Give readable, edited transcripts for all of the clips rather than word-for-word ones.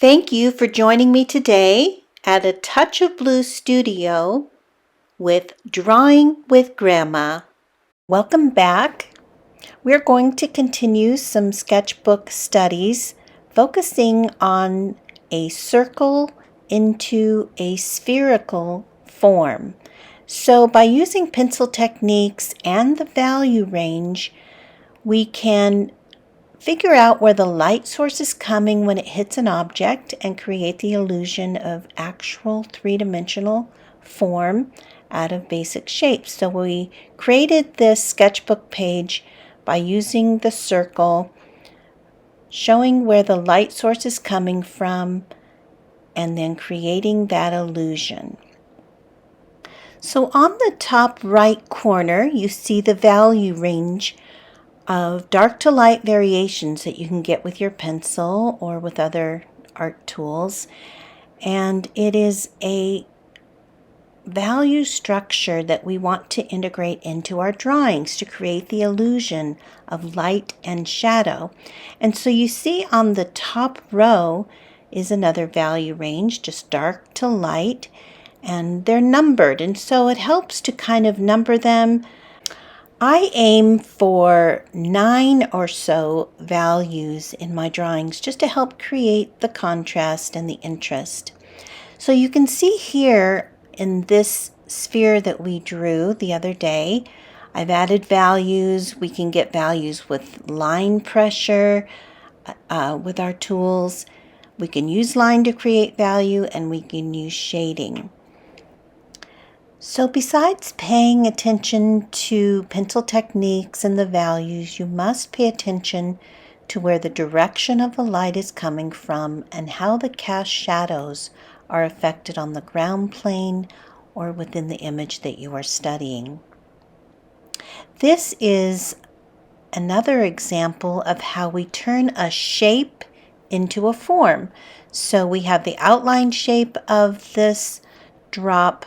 Thank you for joining me today at A Touch of Blue Studio with Drawing with Grandma. Welcome back. We're going to continue some sketchbook studies focusing on a circle into a spherical form. So by using pencil techniques and the value range, we can figure out where the light source is coming when it hits an object and create the illusion of actual three-dimensional form out of basic shapes. So we created this sketchbook page by using the circle, showing where the light source is coming from, and then creating that illusion. So on the top right corner, you see the value range of dark to light variations that you can get with your pencil or with other art tools. And it is a value structure that we want to integrate into our drawings to create the illusion of light and shadow. And so you see on the top row is another value range, just dark to light, and they're numbered. And so it helps to kind of number them. I aim for 9 or so values in my drawings just to help create the contrast and the interest. So you can see here in this sphere that we drew the other day, I've added values. We can get values with line pressure with our tools. We can use line to create value, and we can use shading. So besides paying attention to pencil techniques and the values, you must pay attention to where the direction of the light is coming from and how the cast shadows are affected on the ground plane or within the image that you are studying. This is another example of how we turn a shape into a form. So we have the outline shape of this drop,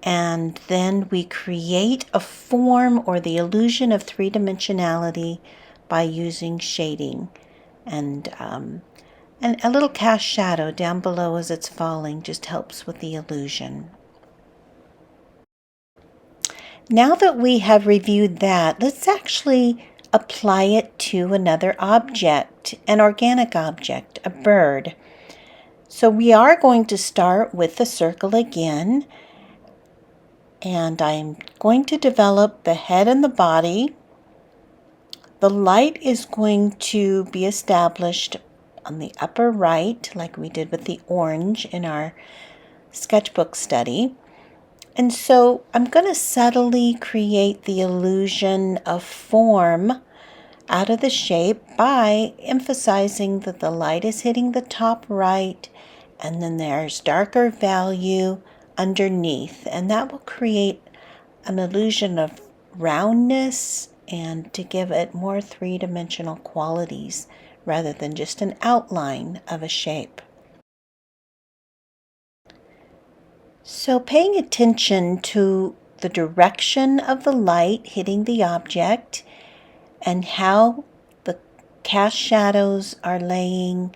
and then we create a form or the illusion of three-dimensionality by using shading and a little cast shadow down below as it's falling just helps with the illusion. Now that we have reviewed that, let's actually apply it to another object, an organic object, a bird. So we are going to start with the circle again. And I'm going to develop the head and the body. The light is going to be established on the upper right, like we did with the orange in our sketchbook study. And so I'm going to subtly create the illusion of form out of the shape by emphasizing that the light is hitting the top right, and then there's darker value underneath, and that will create an illusion of roundness and to give it more three-dimensional qualities rather than just an outline of a shape. So paying attention to the direction of the light hitting the object and how the cast shadows are laying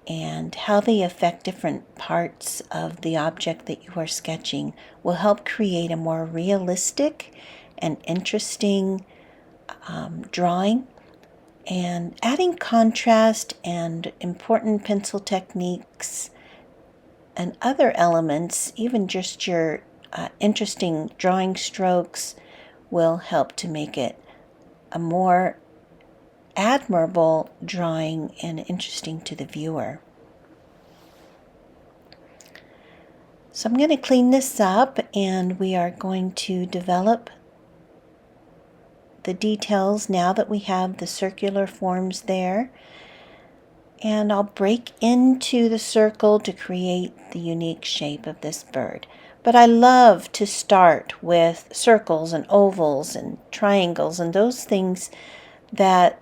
and how they affect different parts of the object that you are sketching will help create a more realistic and interesting drawing. And adding contrast and important pencil techniques and other elements, even just your interesting drawing strokes, will help to make it a more admirable drawing and interesting to the viewer. So I'm going to clean this up, and we are going to develop the details now that we have the circular forms there. And I'll break into the circle to create the unique shape of this bird. But I love to start with circles and ovals and triangles and those things that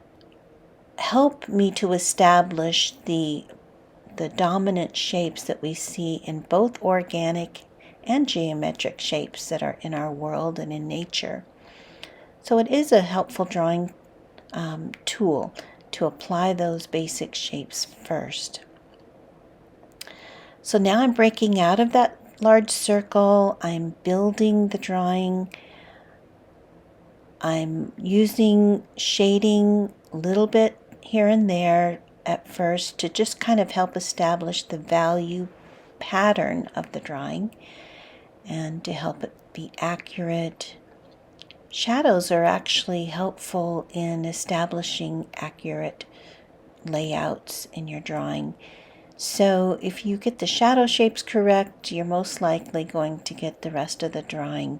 help me to establish the dominant shapes that we see in both organic and geometric shapes that are in our world and in nature. So it is a helpful drawing tool to apply those basic shapes first. So now I'm breaking out of that large circle. I'm building the drawing. I'm using shading a little bit here and there at first to just kind of help establish the value pattern of the drawing and to help it be accurate. Shadows are actually helpful in establishing accurate layouts in your drawing. So if you get the shadow shapes correct, you're most likely going to get the rest of the drawing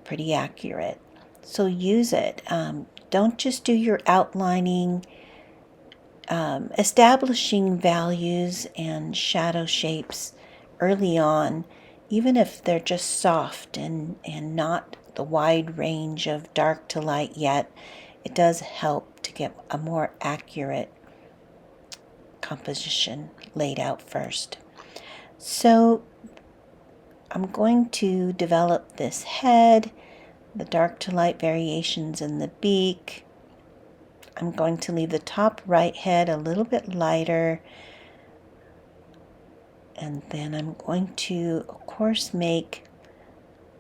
pretty accurate. So use it. Don't just do your outlining. Establishing values and shadow shapes early on, even if they're just soft and not the wide range of dark to light yet, it does help to get a more accurate composition laid out first. So I'm going to develop this head, the dark to light variations in the beak. I'm going to leave the top right head a little bit lighter, and then I'm going to, of course, make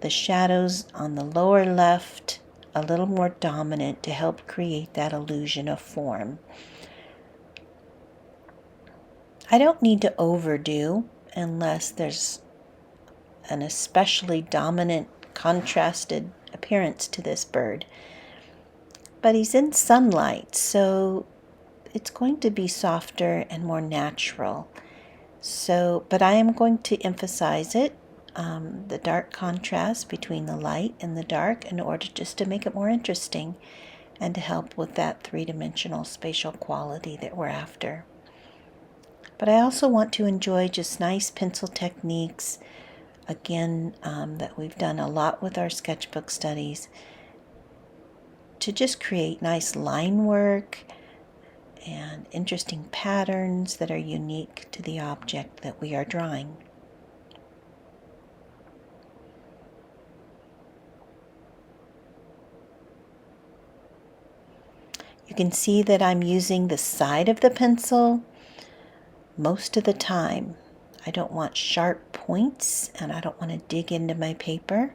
the shadows on the lower left a little more dominant to help create that illusion of form. I don't need to overdo unless there's an especially dominant, contrasted appearance to this bird. But he's in sunlight, so it's going to be softer and more natural. But I am going to emphasize it, the dark contrast between the light and the dark, in order just to make it more interesting and to help with that three-dimensional spatial quality that we're after. But I also want to enjoy just nice pencil techniques, again, that we've done a lot with our sketchbook studies, to just create nice line work and interesting patterns that are unique to the object that we are drawing. You can see that I'm using the side of the pencil most of the time. I don't want sharp points and I don't want to dig into my paper.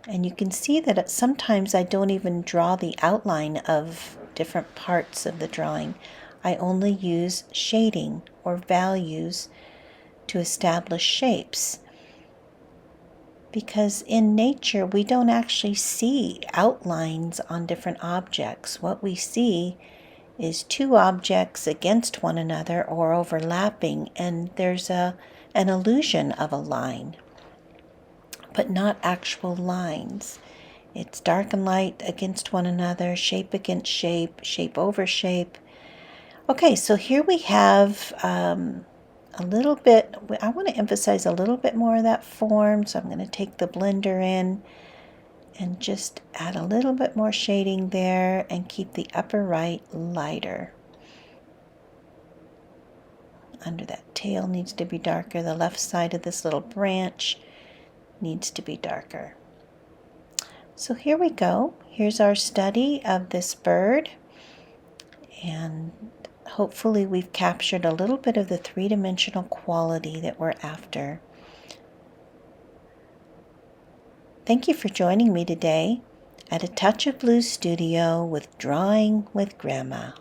And you can see that sometimes I don't even draw the outline of different parts of the drawing. I only use shading or values to establish shapes. Because in nature, we don't actually see outlines on different objects. What we see is two objects against one another or overlapping, and there's an illusion of a line, but not actual lines. It's dark and light against one another, shape against shape, shape over shape. Okay, so here we have a little bit, I want to emphasize a little bit more of that form, so I'm going to take the blender in and just add a little bit more shading there and keep the upper right lighter. Under that tail needs to be darker. The left side of this little branch needs to be darker. So here we go. Here's our study of this bird, and hopefully we've captured a little bit of the three-dimensional quality that we're after. Thank you for joining me today at A Touch of Blue Studio with Drawing with Grandma.